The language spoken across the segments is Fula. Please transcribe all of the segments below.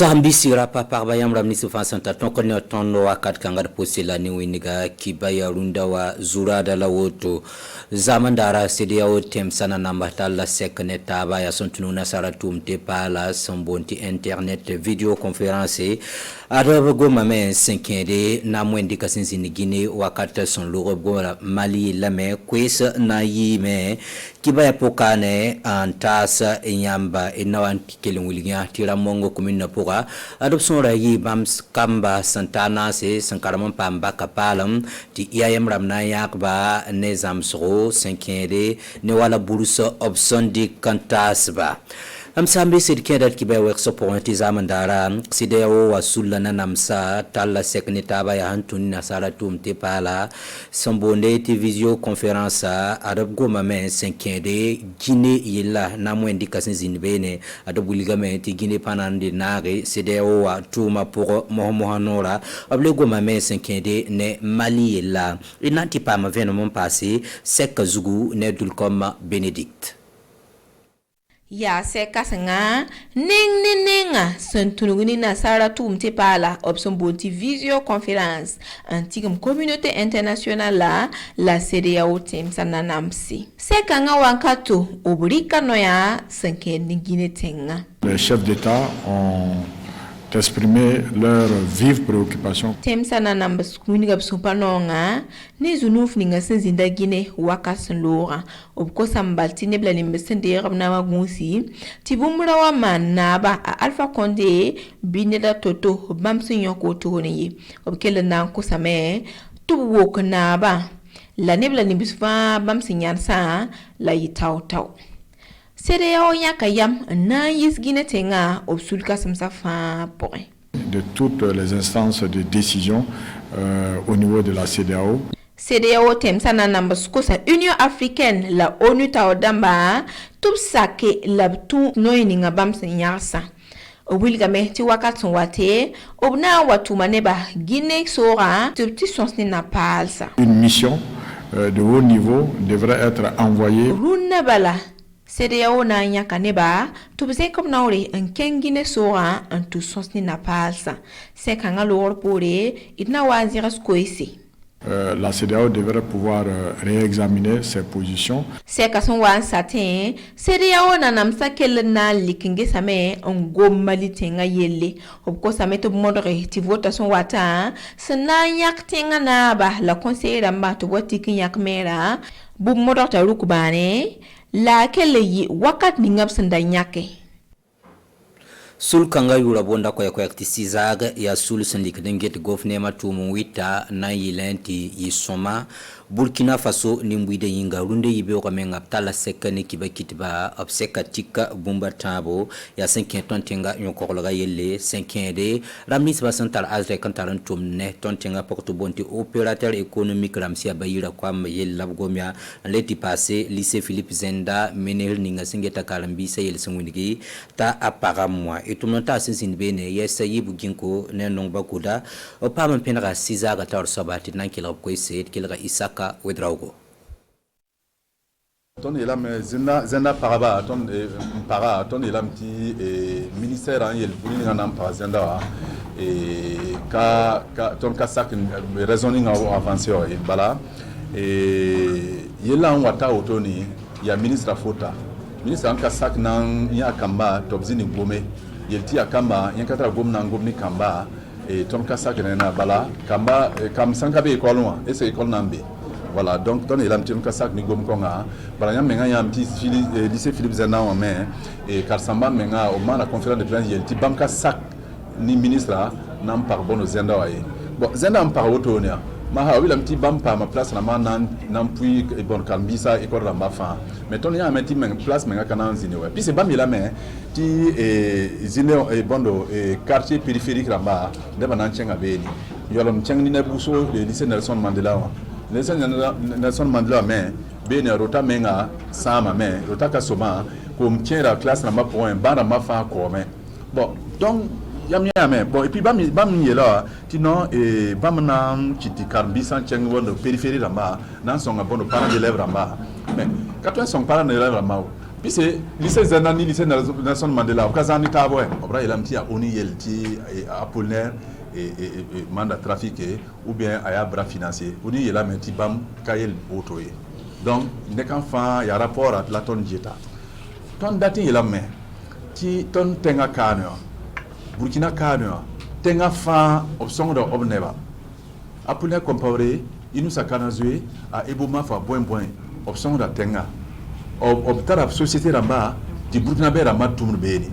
Sambi sirapa parbayam ramni sufa santa tonkonya tono wakat kangar posila ni winiga kibaya runda wa zurada la woto zamandara sedia o tem sana nambatala sekne taba ya sontununa saratum te pala sombonti internet video conférence arab goma men senkende na mwendi kasinzi ni Guinée wakata son loro goma Mali lame kwesa na yime kibaya pokane antasa inyamba inawan kelungulnya tira mongo kumina poka adoption rayi bams kamba santana se sankaramon pamba kapalam ti IAM ramna yakba nezamsro senkende ne wala buruso option di kantasba amsambi sidkedat kibaya workshop pour tizamandara sideo wasulana namsa talla sekni taba ya hantuni nasara tumte pala sombonde ti visio conférence arab goma men senkende Guinée yilla namwendi kasinzinbene adobuligame ti Guinée panande nare sideo wa tuma pour mohamohanora able goma men senkende ne Mali yilla inanti pa ma venement passé sek zugu ne dulkom Benedict ya se kasanga nenga sentunuguni na sara tumte pala option bonti visio conférence antigam communauté internationale la CEDEAO tem sananamsi se kanga wankato obrika noya sanke Guinée tenga. Les chefs d'État ont exprimé leur vive préoccupation. Tem sananamba skuniga bsupanonga ne zunuf ninga senzinda Guinée wakasan lora obkosa mbalti nebla limbesende rabna magunsi tibumra wa manaba a Alpha Condé bineda toto bamsin yoko toni obkele nan kusame tuwo kanaba la nebla limbisfa bamsin yansa la yitau tau CEDEAO yakayam na yis Guinée tenga obsulka samsafa point de toutes les instances de décision au niveau de la CEDEAO. CEDEAO tem sana namba skosa Union africaine la ONU taodamba tout sake la tout noini ngabam nyarsa wilgame ti wakatson wate obna watu maneba Guinée sora ti sonsni na palsa. Une mission de haut niveau devrait être envoyée. Runa bala CEDEAO na nyaka neba tubze kom naure en Guinée sora en tout sonsni na palsa se kanga lor pore itna wazira skoisi. La CEDEAO devrait pouvoir réexaminer ses positions. C'est qu'à son wan satin, CEDEAO na namsa kel na likinge same on gomali tenga yelle. Obko same to modre ti votation wata, sena yak tenga na ba la conseillère mba to wati kin yak mera, bu modre ta rukubane, la kelle yi wakat ningap senda nyake. Sul kanga yura bonda kwa yaktisizaga ya sul sendik denget gofnema tumu wita na yilenti yisoma Burkina Faso nimbwide yinga runde yibe kwa menga tala sekani kibakitiba obseka tika bumba tabo ya 5 tontenga yonkologa yelle 5 de ramnis basantal azre kantaran tumne tontenga porto bonti opérateur économique ramsia bayira kwa yella gomia leti passé lycée Philippe Zenda menel ninga singeta kalambisa yel sangwinigi ta apparemment et tout le monde sin bene yesa yibu ginko ne nongba kuda opama penra 6 aga tar sabati nankila ko iset kilga isaka wedraugo ton elam zenda paraba ton para ton elam ti ministère an yel bulini ngam par zenda ka ton ka sak raisonning avancé e bala yela on wata otoni ya ministre fota ministre an ka sak nan ya kamba tobzini gome yelti akamba yankatra gomna ngomni kamba ton ka sak na bala kamba kam sankabe école wa et c'est école nambe. Voilà, donc ton elam ti ka sak ni gom konga bala nyam menga yam ti lycée Philippe Zena en main et karsamba menga au moment la conférence de presse yelti banka sak ni ministre nam par bono zenda wa bon zenda am par otonia ma ha wilam ti bampa ma place na ma nan puis bon kambisa école ramba fa mais ton ya meti men place menga kana zine wa puis c'est bam la main ti zine e bondo quartier périphérique ramba de banan chenga beni yolom chengni na buso le lycée Nelson Mandela wa Nelson Mandela mais beni rota menga sama mais rota ka soma comme tient la classe ramba point bana ma fa ko mais bon donc yam bon et puis bam yela ti non et bam nan kiti karbi san cheng wono périphérie ramba nan songa bono parents d'élèves ramba mais quand on sont parents d'élèves ramba puis c'est lycée Zanani lycée Nelson Mandela au Kazani Taboy obra ilamti a oni yelti Apollinaire et mandat trafic ou bien aya bras financier oni yela menti bam kayel otoye donc nek enfant ya rapport à la ton dieta ton dati yela me ti ton tenga kano Burkina kano tenga fa option de obneba Apollinaire comparé inu sakana zue a eboma fa point option de tenga obtara société ramba di Burkina be ramba tumur beni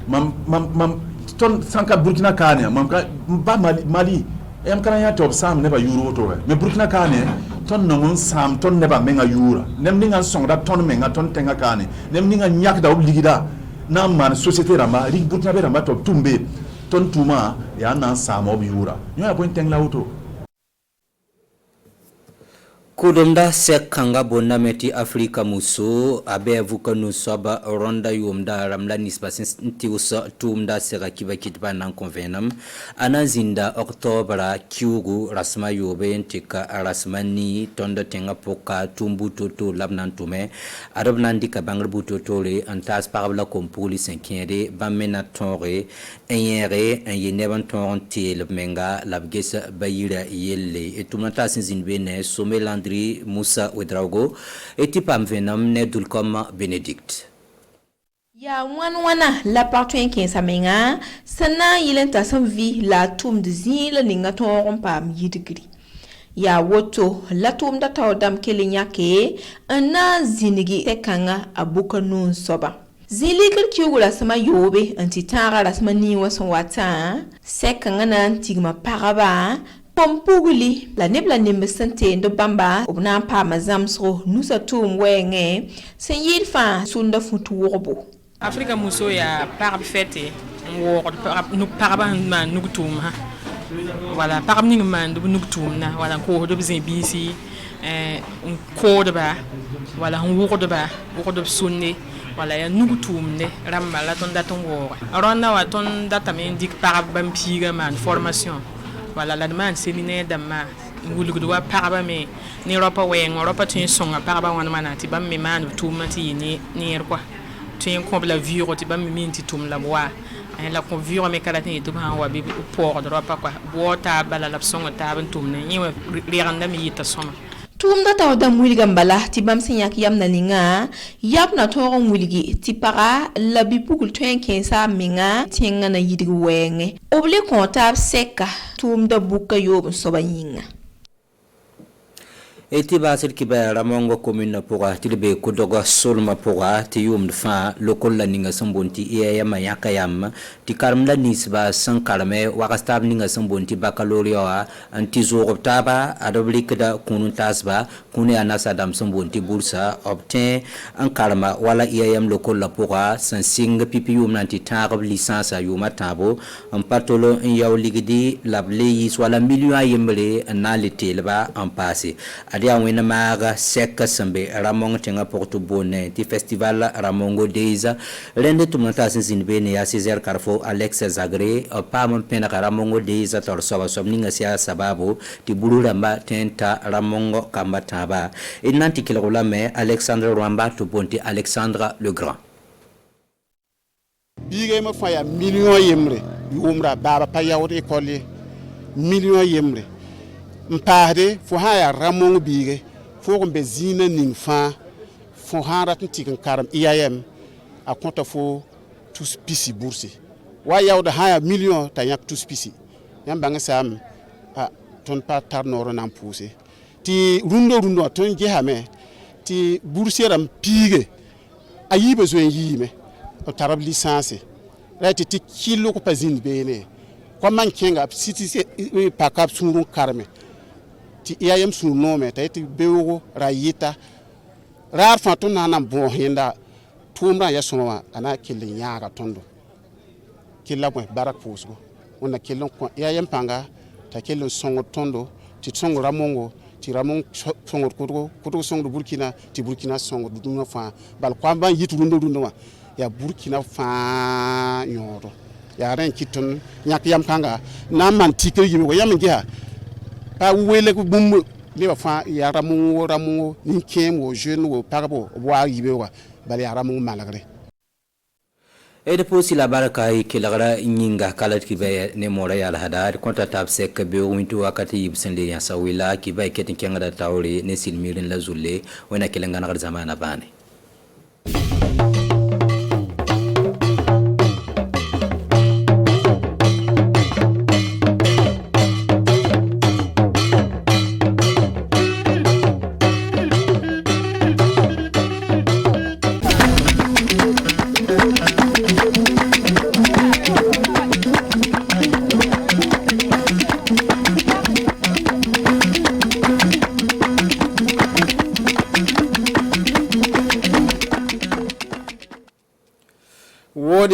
mam ton sanka Burkina kane mam ka ba Mali em kana ya top sam ne ba euro to mais Burkina kane ton non sam ton ne ba menga euro nem ninga songa ton menga ton tenga kane nem ninga nyak da obligida na man société ramba ri Burkina be ramba top tumbe ton tuma ya na sam ob euro nyo ya point tengla auto Kudomda sekanga bonna meti Afrika muso abe vuka nusaba ronda yumda ramla nisbasin ntiusa tumda sera kiba kitba nan convenam anazinda oktobra kyugu rasma yobe ntika rasmani tonda tenga poka tumbu toto labnan tume arabnandi ka bangal butotole antas parabla kompuli senkere bamena tonre enyere enyeneban tonte menga labgesa bayira yelle etumata sinzinbene someland Moussa Ouedraogo et Tipam Venam Nedulkom Benedict. Ya wana la partout qui samenga sana yilenta vi la toum de zil ninga ton pam yidigri. Ya woto la toum da tawdam kelinyake ana zinigi tekanga abuka nun soba. Zilikil kiugula sama yobe antitara la sama niwa son wata sekanga na antigma paraba Pompuguli la nebla nimbe sante ndo bamba obna pa mazamsro nusa tum wenge sen yilfa sunda futu worbo Afrika muso ya parab fete wor nu paraba man nu tum ha wala parab ning man du nu tum na wala ko do bizin bisi ko de ba wala wor de ba wor de sunne wala ya nu tum ne ramma la ton daton wor aronna wa ton datamen dik parab bam piga man formation Voilà la demande séminaire d'ama ngulugu wa paraba me ni Europa we Europa tin songa paraba wana manati bam me manu tumati ni quoi tin comme la vie roti bam minti tum la bois la convure me kala tin tum ha wa bi port de Europa quoi bota bala la songa ta ban tum ne ni ri randa mi yita soma tum da taw da mulga mbala ti bam sinyak yam na linga yap na toro mulgi ti para la bi pugul twen kensa minga tinga na yidi wenge oble kontab seka tum da buka yob soba yinga Eti basir kiba ramongo commune poga tilbe kudoga solma poga ti yum fa lokol la ninga sambonti iya mayaka yam ti karmla nisba san karme wakastab ninga sambonti baccalauréat anti zorobtaba adoblikda kunun tasba kune anasa dam sambonti bursa obtain an karma wala iya yam lokol la poga san sing pipi yum nanti tarab licence yuma tabo en patolo en yaw ligidi labli wala million yembre na letelba en passé adia wena maga seka sambe ramong tenga porto bonne ti festival ramongo deiza rende tumata sinzinbe ne ya César Carfo Alex Zagre pam pena ramongo deiza tor soba somninga sia sababu ti bulula mba tenta ramongo kambataba inanti kilgola me Alexandre Rwamba to bonti Alexandre le Grand bige ma faya million yemre yumra baba pa yawde école million yemre mpahde fo haya ramong bige fo ko be zina ning fa fo harat tikan karam IAM a konta fo tous pisi bourse wa yawde haya million ta yak tous pisi yam banga sam a ton pa tarnoro nan poussé ti rundo ton jehame ti bourse ram pige ayi besoin yime o tarab licence rati ti kilo ko pazin bene ko man kenga siti pa kap sunu karme ti IAM sunu nome tayti bewo rayita rar fa ton nana bon hinda tumra ya soma ana kille nyaga tondo killa mo barak fusgo ona killon ko IAM panga ta killon songo tondo ti songo ramongo ti ramong songo kuto songo Burkina ti Burkina songo dum fa bal ko ban yitu rundo wa ya Burkina fa nyoro ya ren kiton nyak yam kanga na man tikri yimo yam ngiha pa wele ko bum le fa ya ramu ni kem wo jeune wo parbo wa yibe wa bal ya ramu malagre e de posi la baraka ki lagra nyinga kala ki be ne mora ya hada konta tab sek be wintu wakati yibsen le ya sawila ki bay ketin kenga da tawri ne silmirin la zulle wana kilenga na zamana bane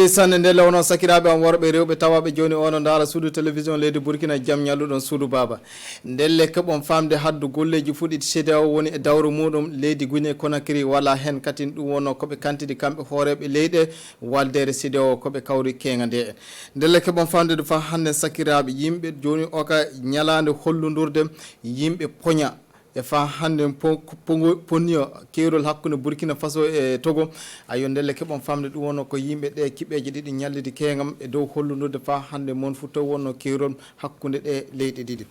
wodi sanne nde lawno sakiraɓe am worɓe rewɓe tawaɓe joni ono dara suudu télévision leydi Burkina jaam ñalluɗon suudu baba ndelle keɓon famde haddu golleji fuɗɗiti CEDEAO woni e dawru muɗum leydi Guinée Conakry wala hen katin ɗum wonno koɓe kantidi kamɓe hooreɓe leyɗe waldere CEDEAO koɓe kawri kenga nde en ndelle keɓon famde de fa hande sakiraɓe yimɓe joni oka ñalande holludurde yimɓe poña e fa hande ponio keerol hakkunde Burkina Faso e Togo ayo ndelle keɓon famde ɗum wonno ko yimɓe ɗe kiɓeje ɗiɗi ñallidi kengam e dow hollunurde fa hande mon fu taw wonno keerol hakkunde ɗe leyɗe ɗiɗi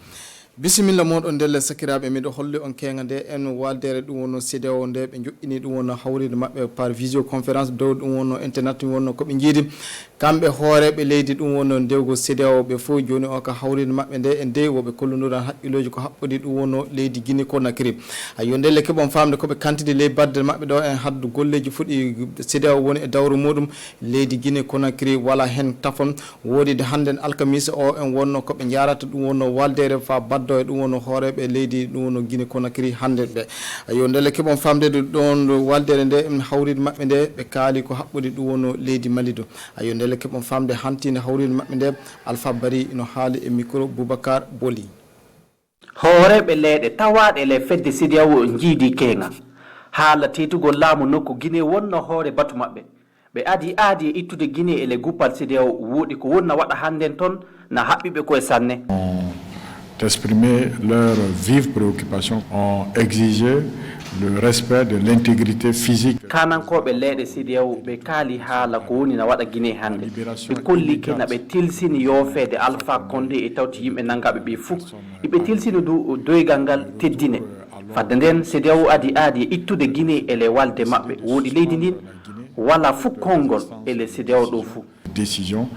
bisimilla moɗon ndelle sakiraɓe miɗo holli on kenga nde en waldere ɗum wonno CEDEAO nde ɓe joƴƴini ɗum wonno hawride mabɓe par visioconférence dow ɗum wonno internet ɗum wonno koɓe jiidi kamɓe hooreɓe leydi ɗum wonno ndewgo CEDEAO ɓe fof joni o ka hawride mabɓe nde e nde woɓe kollunoran haqqiloji ko haɓɓodi ɗum wonno leydi Guinée Conakry ayo ndelle keɓon famde koɓe kantide ley badde mabɓe ɗo en haddu golleji fuɗɗi CEDEAO woni e dawru muɗum leydi Guinée Conakry wala hen tafon wodide hande alkamisa o en wonno koɓe jarata ɗum wonno waldere fa baddo e ɗum wonno hooreɓe leydi ɗum wonno Guinée Conakry hande ɓe ayo ndelle keɓon famde ɗon waldere nde en hawride mabɓe nde ɓe kaali ko haɓɓodi ɗum wonno leydi Mali do ayo ndelle keɓon famde hantinde hawride mabɓe nde Alpha Bari ino haali e micro Boubacar Boli hooreɓe leyɗe tawaɗe le fedde CEDEAO jiidi kenga haala tetugol laamu nokku Guinée wonno hoore batu mabɓe ɓe aadi e ittude Guinée e le guppal CEDEAO woɗi ko wonna waɗa hannden toon na haɓɓiɓe koye sanne d'exprimer leurs vives préoccupations ont exigé le respect de l'intégrité physique. Kanankoɓe leyɗe CEDEAO ɓe kaali haala ko woni na waɗa Guinée hannde ɓe kolli kena ɓe tilsini yoofede Alpha Condé e tawti yimɓe nangaɓe ɓe fuu iɓe tilsini doygal ngal teddine fadde nden CEDEAO aadi e ittude Guinée ele walde maɓɓe woodi leydi ndin wala fukkongol ele CEDEAO ɗo fuu décision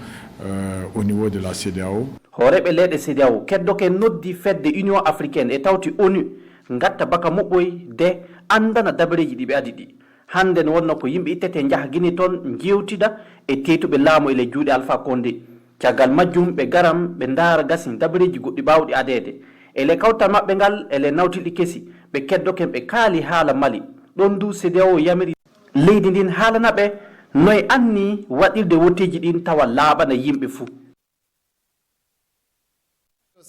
au niveau de la CEDEAO. hooreɓe leyɗe CEDEAO keddoke noddi fedde Union africaine e tawti ONU gatta baka moɓɓoy de andana dabareji ɗi ɓe adi ɗi hande ne wonno ko yimɓe ittete jaaha Guinée toon jewtida e tetuɓe laamu ele juuɗe Alpha Condé caggal majjum ɓe garam ɓe ndaara gasi dabareji goɗɗi bawɗi adede ele kawtal maɓɓe ngal ele nawtiɗi kesi ɓe keddoken ɓe kaali haala Mali ɗon du CEDEAO yamiri leydi ndin haalana ɓe noye anni waɗirde wotteji ɗin tawa laaɓana yimɓe fuu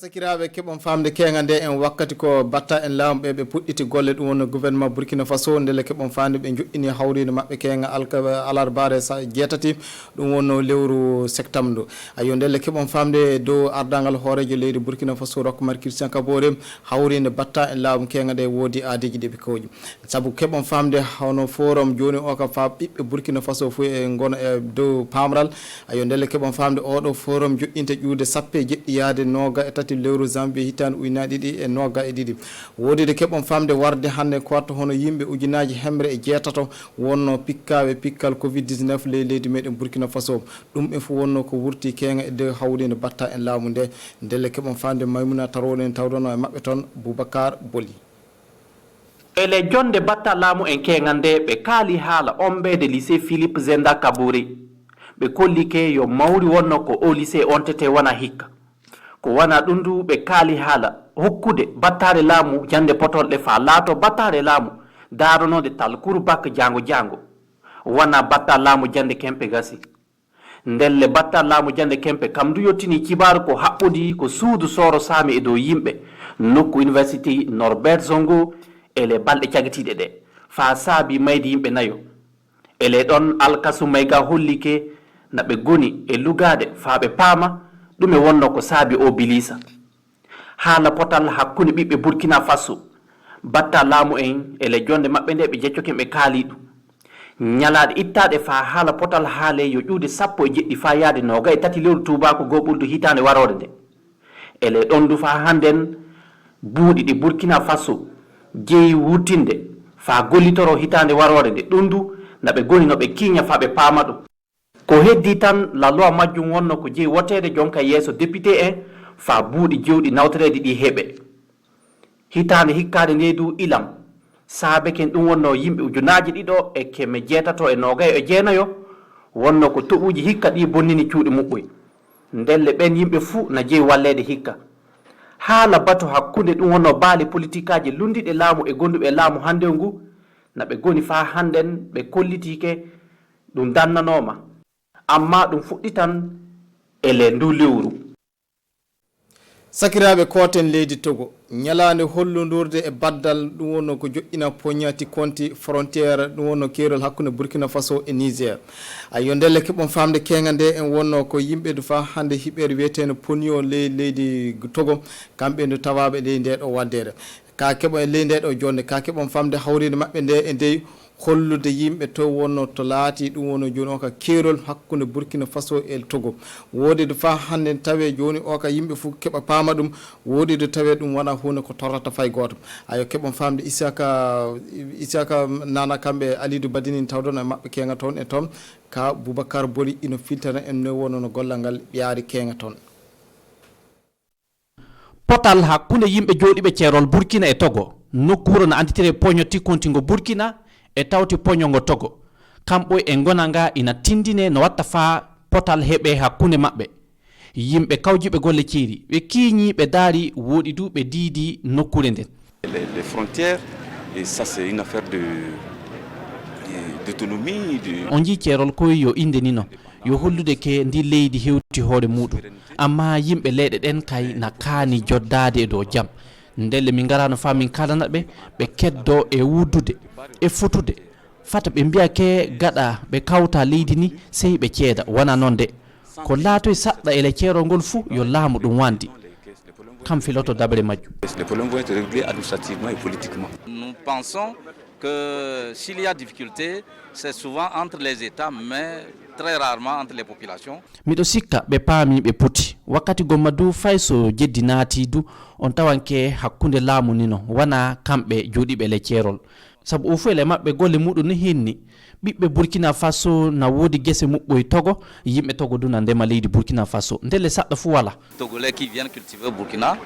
sakiraɓe keɓon famde kenga nde en wakkati ko batta en laamu ɓe puɗɗiti golle ɗum wonno gouvernement Burkina Faso ndele keɓon famde ɓe joƴƴini hawride mabɓe kenga alarbare jeetati ɗum wonno lewru septembre ayo ndelle keɓon famde dow ardagal hoorejo leydi Burkina Faso Roch-Marc Christian Kaboré hawride batta en laamu kenga nde woodi aadeji ɗe ɓe kawji saabu keɓon famde hono forum joni o ka fa ɓiɓɓe Burkina Faso fo e gona e dow pamral ayo ndelle keɓon famde oɗo forum joƴƴinte ƴuwde sappe jeɗɗi yaade noga e tati lewru janvier hitande ujunnaje ɗiɗi e noga e ɗiɗi wodide keɓon famde warde hande ko watta hono yimɓe ujunaji hemre e jeetato wonno pikkaɓe pikkal covid-19 leydi meɗen Burkina Faso ɗum ɓe fof wonno ko wurti kenga e dow hawride batta en laamu nde ndelle keɓon famde Maymuna Tarawone en tawdono e mabɓe toon Boubacar Boli ele jonde batta laamu en kengal nde ɓe kaali haala ombede lycée Philippe Zenda Kaboré ɓe kolli ke yo mawri wonno ko o lycée on tete wona hikka ko wana ɗum du ɓe kaali haala hokkude battare laamu jande potolɗe fa laato battare laamu daronode talkuru bakka jango wona batta laamu jande kempe gasi ndelle batta laamu jande kempe kam du yettini kibaru ko haɓɓodi ko suudu soro sami e dow yimɓe nokku université Norbert Zongo ele balɗe cagatiɗe ɗe fa saabi maydi yimɓe nayo ele ɗon alkasu mayga hollike naɓe goni e lugade fa ɓe paama ɗum e wonno ko saabi o bilisa haala potal hakkunde ɓiɓɓe Burkina Faso batta laamu en ele jonde maɓɓe nde ɓe jeccoken ɓe kaali ɗum nyalaade ittaade fa haala potal haale yo ƴuude 17 fa yaade 23 lewru tubako goɓuldu hitande warode nde ele ɗon du fa hannden buuɗi ɗi burkina faso jeeyi wurtinde fa gollitoro hitande warode nde ɗum du naɓe goni no ɓe kiña fa ɓe paama ɗum ko heddi tan la loi majjum wonno ko jeeyi wotede jonka yeeso député en fa buuɗi jewɗi nawtorede ɗi heɓe hitande hikkade nde du ilam saabe ken ɗum wonno yimɓe ujunaji ɗiɗo e keme jeetato e nogayo e jeenayo wonno ko toɓuji hikka ɗi bonnini cuuɗi muɓɓoy ndelle ɓen yimɓe fuu na jeeyi wallede hikka haala bato hakkunde ɗum wonno baali politique aji lundiɗe laamu e gonduɓe laamu hande ngu naɓe goni fa hannden ɓe kollitike ɗum dannanoma amma ɗum fuɗɗi tan ele ndu lewru sakiraɓe koten leydi Togo ñalande hollodurde e baddal ɗum wonno ko joƴƴina poñati konti frontiére ɗum wonno kerol hakkude Burkina Faso e Niger ayo ndelle keɓon famde kenga nde en wonno ko yimɓe du fa hande hiɓere wiyeteno ponio leydi Togo kamɓe ndu tawaɓe ley nde ɗo waddere ka keɓon e ley nde ɗo jonde ka keɓon famde hawride mabɓe nde e ndey hollude yimɓe to wonno to laati ɗum wonno joni o ka kerol hakkude Burkina Faso e Togo woodi do fa hande tawe joni o ka yimɓe fu keɓa paama ɗum woodi do tawe ɗum wona hunde ko torrata fay goto ayo keɓon famde Isaka nana kamɓe Alidou Badini tawdon e mabɓe kenga toon e toon ka Boubacar Boli ino filtana en no wonno no gollal ngal ɓiyaari kenga toon potal hakkunde yimɓe jooɗiɓe ceerol Burkina e Togo nokkuro no anditire poñoti kontingo Burkina e tawti poñongo Togo kamɓo e gona nga ina tindine no watta fa potal heɓe hakkunde maɓɓe yimɓe kawjiɓe golle ciiri ɓe kiiñi ɓe daari woɗi du ɓe diidi nokkure nden les frontières et ça c'est une affaire d'autonomie on jii ceerol koye yo inde ni non yo hollude ke ndi leydi hewti hoore muɗum amma yimɓe leyɗe ɗen kay na kaani joddade e dow jaam ndelle min garano fa min kalana ɓe keddo e wuddude e futude fata ɓe mbiya ke gaɗa ɓe kawta leydi ni sey ɓe ceeda wona noon de ko laatoy saɗɗa ele ceerol ngol fuu yo laamu ɗum wandi kam filoto dabre majjum les problèmes vont être réglés administrativement et politiquement. Nous pensons que s'il y a difficulté c'est souvent entre les États mais très rarement entre les populations. miɗo sikka ɓe paami ɓe poti wakkati gomma du fay so jeddi naati du on tawanke hakkunde laamu ni no wona kamɓe jooɗiɓe le ceerol sabu o fu ele maɓɓe golle muɗum no hinni ɓiɓɓe Burkina Faso na woodi gese muɓɓoye Togo yimɓe Togo du na ndema leydi Burkina Faso ndelle saɗɗa fu wala Togolais qui viennent cultiver Burkina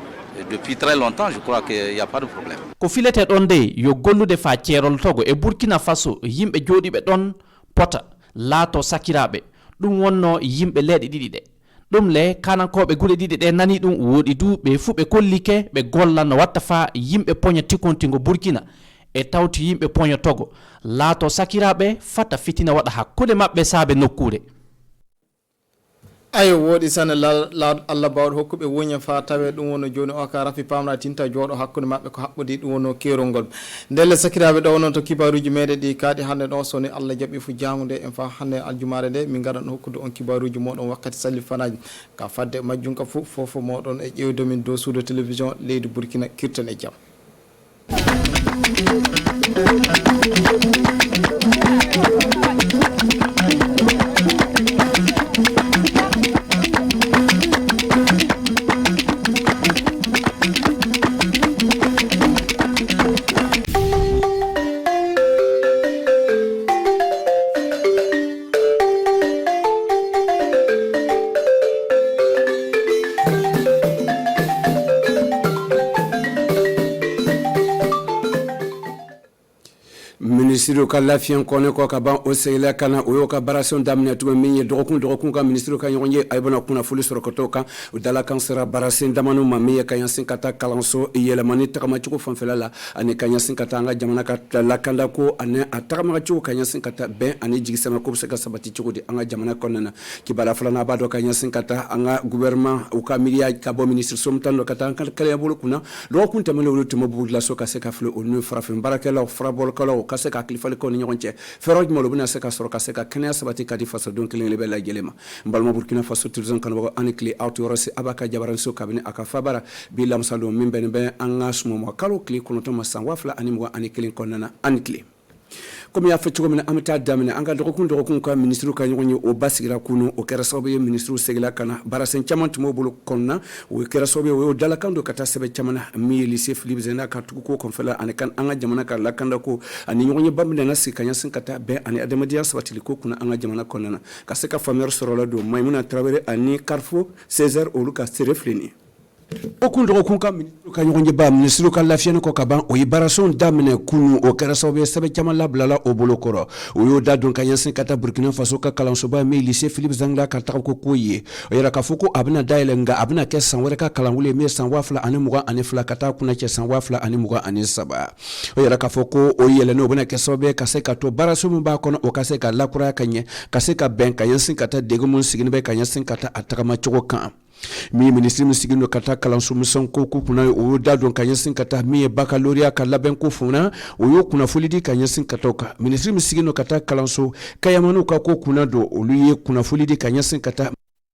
depuis très longtemps je crois qu'il y a pas de problème ko filete ɗon de yo gollude fa ceerol Togo e Burkina Faso yimɓe jooɗiɓe ɗon pota laato sakiraɓe ɗum wonno yimɓe leeɗe ɗiɗi ɗe ɗum le kanankoɓe guure ɗiɗi ɗe nani ɗum woɗi du ɓe fu ɓe kollike ɓe gollan no watta fa yimɓe poña tikontingo Burkina e tawti yimɓe poña Togo laato sakiraɓe fata fitina waɗa hakkude maɓɓe saabe nokkure ayo woɗi sane Allah bawɗo hokkuɓe woña fa tawe ɗum wonno joni o ka rafi pamna tinta jooɗo hakkude maɓɓe ko haɓɓudi ɗum wonno kerol ngol ndelle sakiraɓe ɗo noon to kibaruji meɗe ɗi kaaɗi hande ɗo soni Allah jaɓi fu jamude en fa hande aljumare nde min garan hokkude on kibaruji moɗon wakkati salli fanaji ka fadde majjum ka fofo moɗon e ƴewdomin dow suudo télévision leydi Burkina kirtan e jaam ministre ka lafiyan kone ko ka ban o seyla kana o yo ka baration damne to min dogokun ka ministre ka yonye ay bana kuna fulu soro ko to kan dala kan sera baration damanu ma mi ka yansin kata kalanso yela mani takama ci ko fanfelala ani ka yansin kata nga jamana ka la kanda ko ane atama ci ko ka yansin kata ben ani jigi sama ko se ka sabati ci ko di anga jamana konnana ki bala fulana ba do ka yansin kata anga gouvernement o ka miliya ka bo ministre somtan do kata kan kala bolo kuna do kun tamalo lo timo bu la so ka se ka fle o no frafin barakela frabol kala o ka se ka kilifale ko ni ñonche feroj mo lo bina se ka soro ka se ka kenya sabati ka di faso donc le be la gelema mbalma Burkina Faso tulzon kan ko anikli autorasi abaka jabaran so kabine aka fabara bi lam salo min ben ben angas mo kalo kli kono to masan wafla ani mo anikli konana anikli comme y'a fait cogo min an bɛ taa daminɛ an ka dɔgɔkun ka ministre ka ɲɔgɔn ye o basigira kunu o kɛra sababu ye ministre segila kana barasen caman tun b'o bolo kɔnɔna o kɛra sababu ye o y'o dalakan don ka taa sɛbɛn caman na min ye lycée Philippe Zenda ka tugu ko kɔnfɛla ani kan an ka jamana ka lakanda ko ani ɲɔgɔn ye ba min na sigi ka ɲɛsin ka taa bɛn ani adamadenya sabatili ko kunna an ka jamana kɔnɔna na ka se ka faamuyali sɔrɔ la don Maïmouna Traoré ani Carrefour Césaire olu ka seere filɛ nin ye o kun dɔgɔkun ka ministre ka ɲɔgɔn ye ba ministre ka lafiyani kɔ ka ban o ye baarason daminɛ kunu o kɛra sababu ye sɛbɛn caman labilala o bolo kɔrɔ o y'o da don ka ɲɛsin ka taa Burkina Faso ka kalansoba min lycée Philippe Zangla ka taga ko ye o yɛrɛ k'a fɔ ko a bɛna dayɛlɛ nka a bɛna kɛ san wɛrɛ ka kalanwule ye min ye san 2022 ka taa kunna cɛ san 2023 o yɛrɛ k'a fɔ ko o yɛlɛnen o bɛna kɛ sababu ye ka se ka to baaraso min b'a kɔnɔ o ka se ka lakuraya ka ɲɛ ka se ka bɛn ka ɲɛsin ka taa dege mun sigini bɛ ka ɲɛsin ka taa a tagamacogo kan min ministre min sigin don ka taa kalanso misɛn ko kunna o y'o da don ka ɲɛsin ka taa min ye baccalauréat ka labɛn ko funna o y'o kunnafoli di ka ɲɛsin ka taa kan ministre min sigin don ka taa kalanso kayamanu ka ko kunna don olu ye kunnafoli di ka ɲɛsin ka taa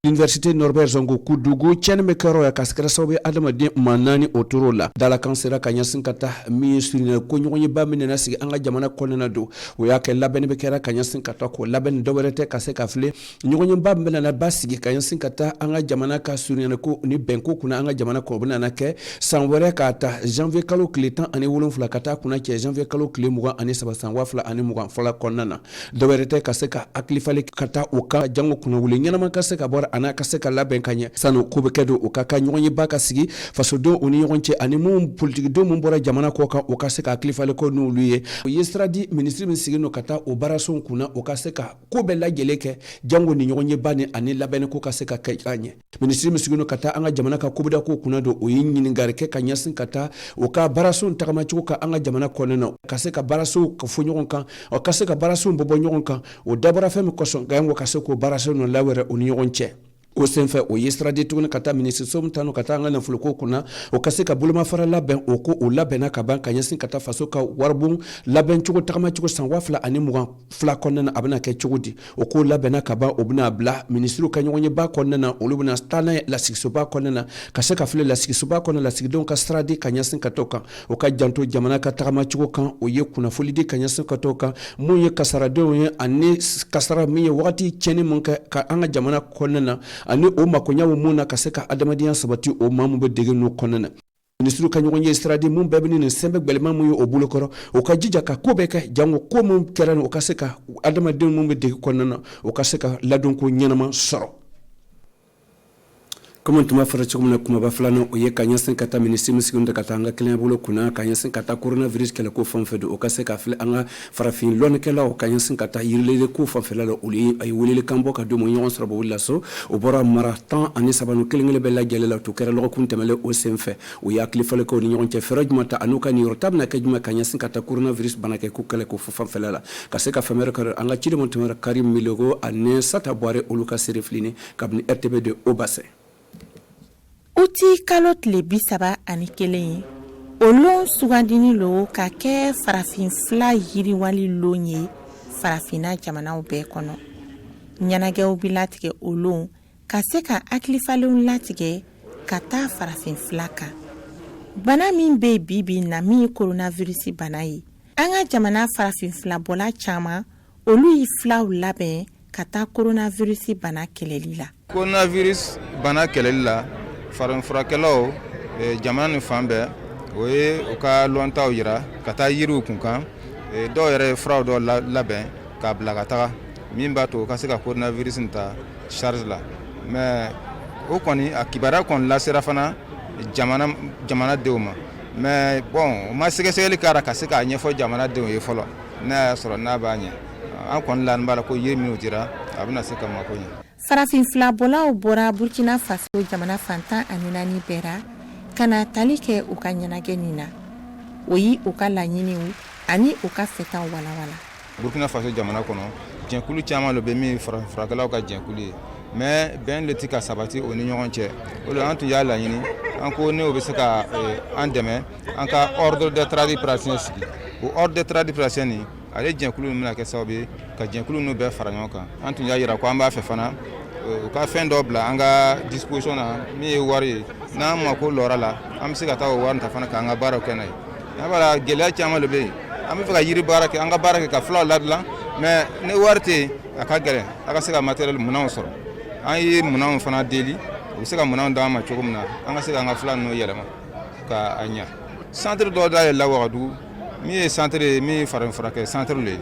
Université Norbert Zongo Kudugu cɛnni bɛ kɛyɔrɔ ya ka se kɛra sababu ye adamaden maa 4 o tor'o la dalakan sera ka ɲɛsin ka taa min ye surinɛ ko ɲɔgɔn ye ba min nana sigi an ka jamana kɔnɔna don o y'a kɛ labɛnni bɛ kɛra ka ɲɛsin ka taa k'o labɛnni dɔwɛrɛ tɛ ka se ka filɛ ɲɔgɔn ye ba min bɛna ba sigi ka ɲɛsin ka taa an ka jamana ka surinɛ ko ni bɛnko kunna an ka jamana kɔ o bɛna kɛ san wɛrɛ k'a ta janvier kalo tile 17 ka taa kunna cɛ janvier kalo tile 23 san 2022 kɔnɔna na dɔwɛrɛ tɛ ka se ka hakilifali ka taa o ka jango kunnawuli ɲɛnama ka se ka bɔ ana ka se ka labɛn ka ɲɛ sanu ko bɛ kɛ don o ka ɲɔgɔn ye ba ka sigi fasodenw u ni ɲɔgɔn cɛ ani mun politikidenw mun bɔra jamana kɔ kan o ka se ka hakilifali ko n'olu ye o ye sira di ministre min sigin don ka taa o baarason kunna o ka se ka ko bɛɛ lajɛlen kɛ jango ni ɲɔgɔn ye ba ni ani labɛnni ko ka se ka kɛ ka ɲɛ ministre min sigin don ka taa an ka jamana ka kobuda ko kunna don o ye ɲininkali kɛ ka ɲɛsin ka taa o ka baarason tagamacogo kan an ka jamana kɔnɔna na ka se ka baarason ka fɔ ɲɔgɔn kan o ka se ka baarason bɔ ɲɔgɔn kan o dabɔra fɛn min kɔsɔn nka ka se k'o baarason nɔ lawɛrɛ o ni ɲɔgɔn cɛ o senfɛ o ye sira di tuguni ka taa ministre somu tanu ka taa an ka nafoloko kunna o ka se ka bolomafara labɛn o ko o labɛnna ka ban ka ɲɛsin ka taa faso ka waribon labɛn cogo tagamacogo san 2022 kɔnɔna na a bɛna kɛ cogo di o ko labɛnna ka ban o bɛna bila ministre ka ɲɔgɔn ye ba kɔnɔna na olu bɛna taa n'a ye lasigisoba kɔnɔna na ka se ka filɛ lasigisoba kɔnɔ lasigidenw ka sira di ka ɲɛsin ka to kan o ka janto jamana ka tagamacogo kan o ye kunnafoli di ka ɲɛsin ka to kan mun ye kasaradenw ye ani kasara min ye wagati cɛnni mun kɛ ka an ka jamana kɔnɔna na ani o makoɲaw mun na ka se ka adamadenya sabati o maa mun bɛ dege n'o kɔnɔna na ministre ka ɲɔgɔn ye sira di mun bɛɛ bɛ nin sɛbɛn gbɛlɛman mun ye o bolo kɔrɔ o ka jija ka ko bɛɛ kɛ jango ko mun kɛra o ka se ka adamadenw mun bɛ dege kɔnɔna na o ka se ka ladonko ɲɛnama sɔrɔ comme tuma fara cogo min na kumaba filanan o ye ka ɲɛsin ka taa ministre min sigilen ka taa an ka kɛnɛya bolo kunna ka ɲɛsin ka taa coronavirus kɛlɛ ko fɛn fɛn don o ka se ka filɛ an ka farafin lɔnnikɛlaw ka ɲɛsin ka taa yirilele ko fanfɛla la olu ye a ye welelekan bɔ ka don mu ɲɔgɔn sɔrɔ bɔ la so o bɔra mara 13 kelen-kelen bɛɛ lajɛlen la to kɛra lɔgɔkun tɛmɛlen o senfɛ o ye hakilifalikaw ni ɲɔgɔn cɛ fɛɛrɛ jumɛn ta an'u ka niyɔrɔ ta bɛna kɛ jumɛn ka ɲɛsin ka taa coronavirus banakɛ ko kɛlɛ ko fanfɛla la ka se ka fɛmɛrɛ kɛ an ka cidenw tɛmɛra Karim Milogo ani Sata Boire olu ka seere filini kabini RTB de Obasɛ uti kalo tile 31 olon sugandini lo ka kɛ farafin fila yiriwali lon ye farafina jamanaw bɛɛ kɔnɔ ɲɛnajɛw bi latigɛ olon ka se ka hakilifalenw latigɛ ka taa farafin fila kan bana min bɛ bibi na min ye coronavirus bana ye an ka jamana farafin fila bɔla caman olu yi filaw labɛn ka taa coronavirus bana kɛlɛli la coronavirus bana kɛlɛli la farin furakɛlaw jamana ni fan bɛɛ o ye u ka lɔntaw yira ka taa yiriw kun kan dɔw yɛrɛ furaw dɔ labɛn k'a bila ka taga min b'a to u ka se ka coronavirus ta charge la mais o kɔni a kibaruya kɔni lasera fana jamanadenw ma mais bon o ma sɛgɛsɛgɛli kɛra ka se k'a ɲɛfɔ jamanadenw ye fɔlɔ n'a y'a sɔrɔ n'a b'a ɲɛ an kɔni la b'a la ko yiri minnu dira a bɛna se ka mako ɲɛ farafin filabɔlaw bɔra Burkina Faso jamana fantan ani 4 bɛɛ ra ka na tali kɛ u ka ɲɛnajɛ nin na o yi u ka laɲiniw ani u ka fɛtaw walawala Burkina Faso jamana kɔnɔ jɛnkulu caman lo bɛ min furakɛlaw ka jɛnkulu ye mais bɛn le tɛ ka sabati o ni ɲɔgɔn cɛ o la an tun y'a laɲini an ko ne o bɛ se ka an dɛmɛ an ka ordre de travail praticien sigi o ordre de travail praticien nin ale jɛnkulu min bɛna kɛ sababu ye ka jɛnkulu ninnu bɛɛ fara ɲɔgɔn kan an tun y'a yira ko an b'a fɛ fana u ka fɛn dɔ bila an ka disposition na min ye wari ye n'an mako lɔra la an bɛ se ka taa o wari ta fana k'an ka baaraw kɛ n'a ye n'a b'a la gɛlɛya caman de bɛ yen an bɛ fɛ ka yiri baara kɛ an ka baara kɛ ka fulaw ladilan mais ni wari tɛ yen a ka gɛlɛn a ka se ka matériel minɛnw sɔrɔ an ye minɛnw fana deli u bɛ se ka minɛnw d'an ma cogo min na an ka se k'an ka fula ninnu yɛlɛma ka a ɲa centre dɔ dayɛlɛ la Wagadugu min ye centre ye min ye farafin furakɛ centre le ye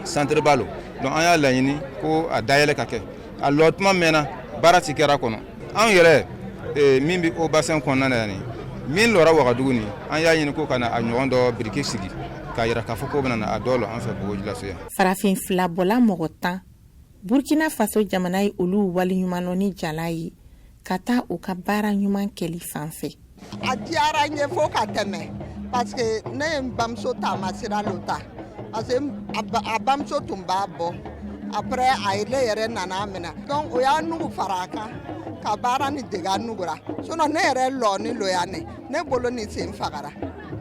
centre b'a lo donc an y'a laɲini ko a dayɛlɛ ka kɛ a lɔ tuma mɛnna baara ti kɛra kɔnɔ an yɛrɛ min bɛ o bassin kɔnɔna na yan min lɔra Wagadugu ni an y'a ɲini ko ka na a ɲɔgɔn dɔ biriki sigi k'a yira k'a fɔ ko bɛna na a dɔ lɔ an fɛ Bogoji so yan. Farafin filabɔla mɔgɔ 10 Burkina Faso jamana ye olu waleɲuman ni jala ye ka taa u ka baara ɲuman kɛli fan fɛ. A diyara n ye fo ka tɛmɛ parce que ne ye n bamuso taama sira lo ta parce que a bamuso tun b'a bɔ après a ye ne yɛrɛ nana minɛ donc o y'a nugu fara a kan ka baara ni dege a nugura sinon ne yɛrɛ lɔ ni loya ne bolo ni sen fagara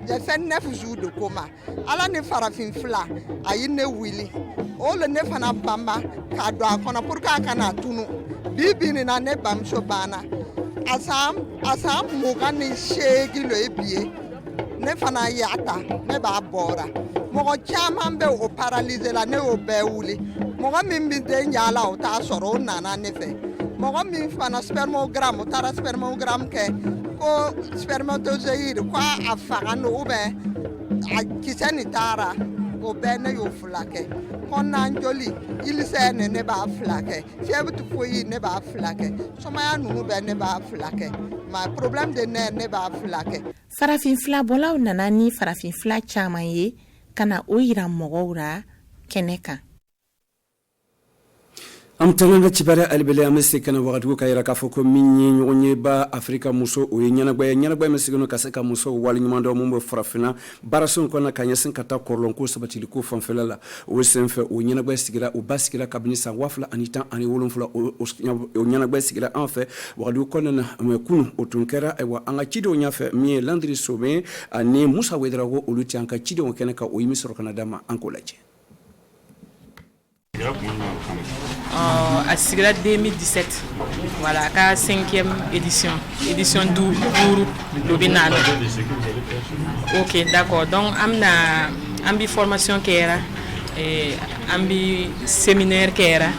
j'ai fait 9 jours de coma ala ni farafin fila a ye ne wuli o le ne fana bamba k'a don a kɔnɔ pour que a kana tunu bi ni na ne bamuso banna a san 28 lo ye bi ye ne fana y'a ta ne b'a bɔra mɔgɔ caman bɛ o paralyser la ne y'o bɛɛ wuli mɔgɔ min bɛ den yaala o t'a sɔrɔ o nana ne fɛ mɔgɔ min fana spermogramme o taara spermogramme kɛ ko spermatozoïde ko a faga no ou bien a kisɛ ni taara o bɛɛ ne y'o 2 kɛ kɔnɔna joli ilisɛ ne b'a 2 kɛ fièvre typhoïde ne b'a 2 kɛ sumaya ninnu bɛɛ ne b'a 2 kɛ ma problème de nerf ne b'a 2 kɛ. Farafin filabɔlaw nana ni farafin fila caman ye ka na o yira mɔgɔw ra kɛnɛ kan. am tanga cibare albele am se kana Wagadugu ka yira ka fɔ ko min ye ɲɔgɔn ye ba Afrika muso o ye ɲɛnagwaya min sigino ka se ka muso wali ɲuman dɔ mun bɛ farafina barasun kɔnɔ ka ɲɛsin ka taa kɔrɔlɔn ko sabatili ko fanfɛla la o senfɛ o ɲɛnagwaya sigira o ba sigira kabini san 2017 o ɲɛnagwaya sigira an fɛ Wagadugu kɔnɔna na kunu o tun kɛra wa an ka cidenw ɲafɛ min ye Landry Sobe ani Musa Wedrago olu ti an ka cidenw kɛnɛ ka o yimi sɔrɔ kana dama an ko lajɛ. A sigira 2017 voilà ka 5e édition duru lobinana. OK, d'accord. Donc ambi formation kera ambi séminaire kera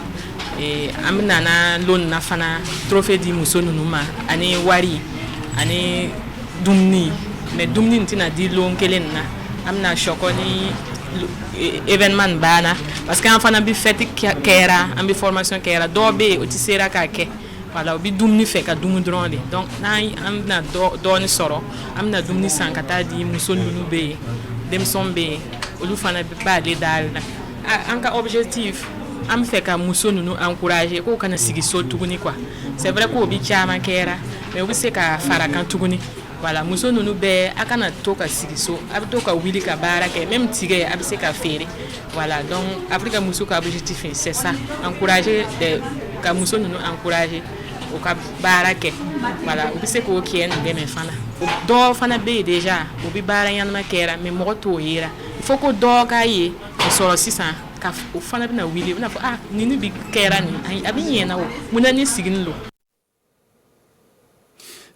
amna na lon na fana trophée di muso nunuma ani wari ani dumni mais dumni ntina di lon kelen na amna shokoni événement bana parce que en fana bi fête kera ambi formation kera do be o ti sera ka ke voilà bi dumni fe ka dumu dronde donc na amna do ni soro amna dumni sankata di muso nunu be dem sombe olu fana bi ba le dal na en ka objectif am fe ka muso nunu encourager ko kana sigi so tuguni quoi c'est vrai ko bi chama kera mais o bi se ka fara kan tuguni. Voilà, muso nunu be akana toka sigiso abi toka wili ka bara ke même tigé abi se ka fere. Voilà, donc Afrika muso ka objectif c'est ça, encourager ka muso nunu encourager o ka bara ke. Voilà, obi se ko kien de me fana. Do fana be déjà, obi bara yan ma kera mais mo to yira. Il faut ko do ka yi soro sisan ka o fana bina wili na nini bi kera ni abi yena o munani sigin lo.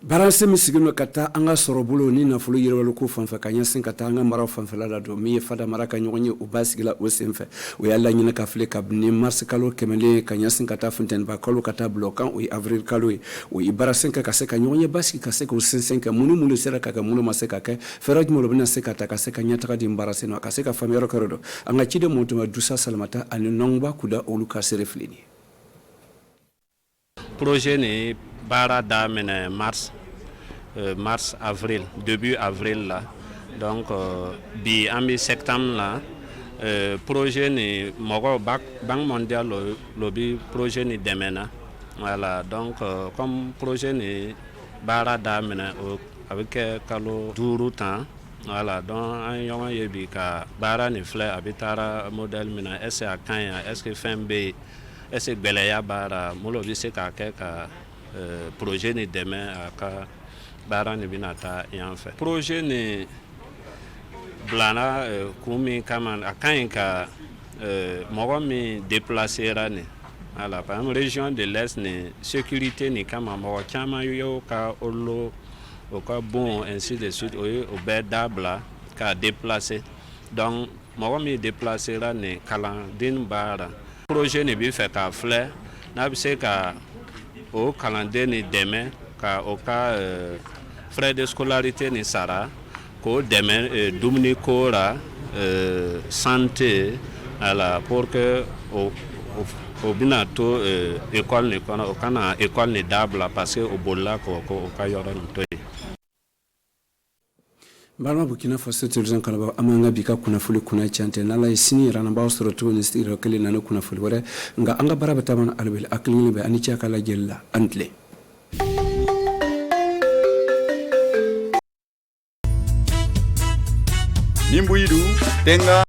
Baranse misigino kata anga sorobolo ni nafolo yirwalo ko fanfa kanya sin kata anga mara fanfela la do mi fada mara kanyonye o basigila o senfe o yalla nyina ka fle kabni mars kalo kemele kanya sin kata fontaine ba kalo kata bloquant o avril kalo o ibarasen ka se kanyonye baski ka se ko sensen ka munu sera ka munu maseka ka feraj mo lobina se kata ka se kanya taka di embarrassé no ka se ka famero korodo anga chide monto ma dusa salmata ani nongba kuda o luka se reflini projet ni bara damene mars avril début avril là donc bi ambi septembre là projet ni mogo banque mondiale lobby projet ni demena voilà donc comme projet ni bara damene avec kalo duru temps voilà donc un yon yebi ka bara ni fleur abitara modèle mina est à kanya est-ce que FMB est-ce que belaya bara molo bi se ka projet ni demain aka bara ni binata yan fait projet ni blana kumi kama akanka mogo mi déplacer ni ala par région de l'Est ni sécurité ni kama mogo chama yo ka olo au cas bon ainsi de suite au bedabla ka déplacer donc mɔgɔ min déplacera ni kalanden baara projet ni bi fɛ ka filɛ n'a bɛ se ka o kalanden ni dɛmɛ ka o ka frais de scolarité ni sara k'o dɛmɛ dumuni ko la santé ala pour que o bɛna to école ni kɔnɔ o kana école ni dabila parce que o bolila ko o ka yɔrɔ nin to yen. Balma Burkina Faso tourism kalaba amanga bika kunafuli kuna chante nala sini rana bawo soro to ni stiro kele nana kunafuli wore nga anga baraba taman albel aklini be ani chaka la jella antle Nimbuidu tenga